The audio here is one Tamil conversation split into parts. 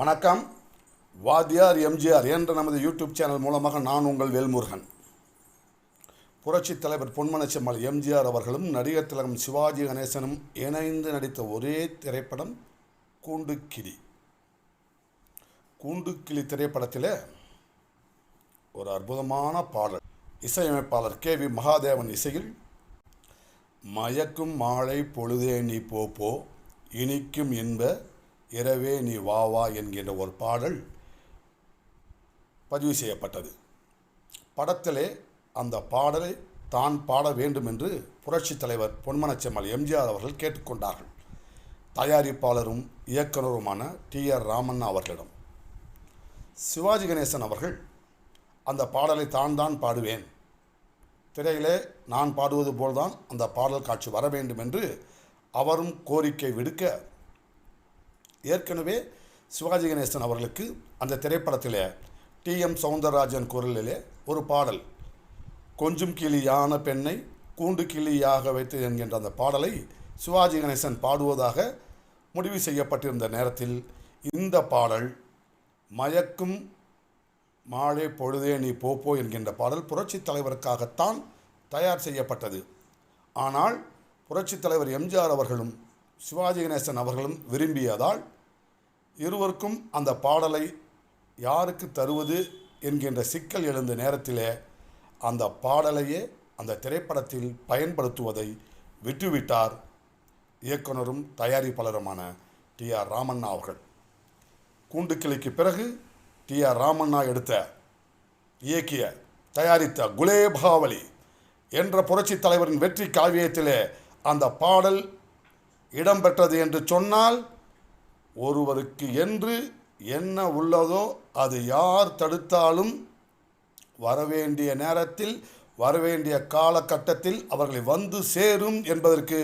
வணக்கம். வாத்தியார் எம்ஜிஆர் என்ற நமது யூடியூப் சேனல் மூலமாக நான் உங்கள் வேல்முருகன். புரட்சித் தலைவர் பொன்மனச்செம்மல் எம்ஜிஆர் அவர்களும் நடிகர் திலகம் சிவாஜி கணேசனும் இணைந்து நடித்த ஒரே திரைப்படம் கூண்டுக்கிளி. கூண்டுக்கிளி திரைப்படத்தில் ஒரு அற்புதமான பாடல், இசையமைப்பாளர் KV மகாதேவன் இசையில் மயக்கும் மாலை பொழுதே நீ போ இனிக்கும் இன்ப இரவே நீ வா வா என்கின்ற ஒரு பாடல் பதிவு செய்யப்பட்டது. படத்திலே அந்த பாடலை தான் பாட வேண்டும் என்று புரட்சித் தலைவர் பொன்மனச்செம்மல் எம்ஜிஆர் அவர்கள் கேட்டுக்கொண்டார்கள். தயாரிப்பாளரும் இயக்குனருமான TR ராமண்ணா அவர்களிடம் சிவாஜி கணேசன் அவர்கள் அந்த பாடலை தான் பாடுவேன், திரையிலே நான் பாடுவது போல்தான் அந்த பாடல் காட்சி வர வேண்டும் என்று அவரும் கோரிக்கை விடுக்க, ஏற்கனவே சிவாஜி கணேசன் அவர்களுக்கு அந்த திரைப்படத்தில் TM சௌந்தரராஜன் குரலிலே ஒரு பாடல், கொஞ்சம் கிளியான பெண்ணை கூண்டு கிளியாக வைத்து என்கின்ற அந்த பாடலை சிவாஜி கணேசன் பாடுவதாக முடிவு செய்யப்பட்டிருந்த நேரத்தில் இந்த பாடல் மயக்கும் மாலை பொழுதே நீ போ என்கின்ற பாடல் புரட்சித் தலைவருக்காகத்தான் தயார் செய்யப்பட்டது. ஆனால் புரட்சித் தலைவர் எம்ஜிஆர் அவர்களும் சிவாஜி கணேசன் அவர்களும் விரும்பியதால் இருவருக்கும் அந்த பாடலை யாருக்கு தருவது என்கின்ற சிக்கல் எழுந்த நேரத்திலே அந்த பாடலையே அந்த திரைப்படத்தில் பயன்படுத்துவதை விட்டுவிட்டார் இயக்குனரும் தயாரிப்பாளருமான TR ராமண்ணா அவர்கள். கூண்டுக்கிளிக்கு பிறகு TR ராமண்ணா இயக்கிய தயாரித்த குலேபாவலி என்ற புரட்சித் தலைவரின் வெற்றி காவியத்திலே அந்த பாடல் இடம்பெற்றது என்று சொன்னால், ஒருவருக்கு என்று என்ன உள்ளதோ அது யார் தடுத்தாலும் வரவேண்டிய நேரத்தில் வரவேண்டிய காலகட்டத்தில் அவர்களை வந்து சேரும் என்பதற்கு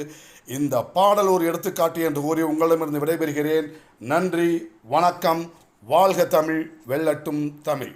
இந்த பாடல் ஒரு எடுத்துக்காட்டு என்று கூறி உங்களிடமிருந்து விடைபெறுகிறேன். நன்றி, வணக்கம். வாழ்க தமிழ், வெல்லட்டும் தமிழ்.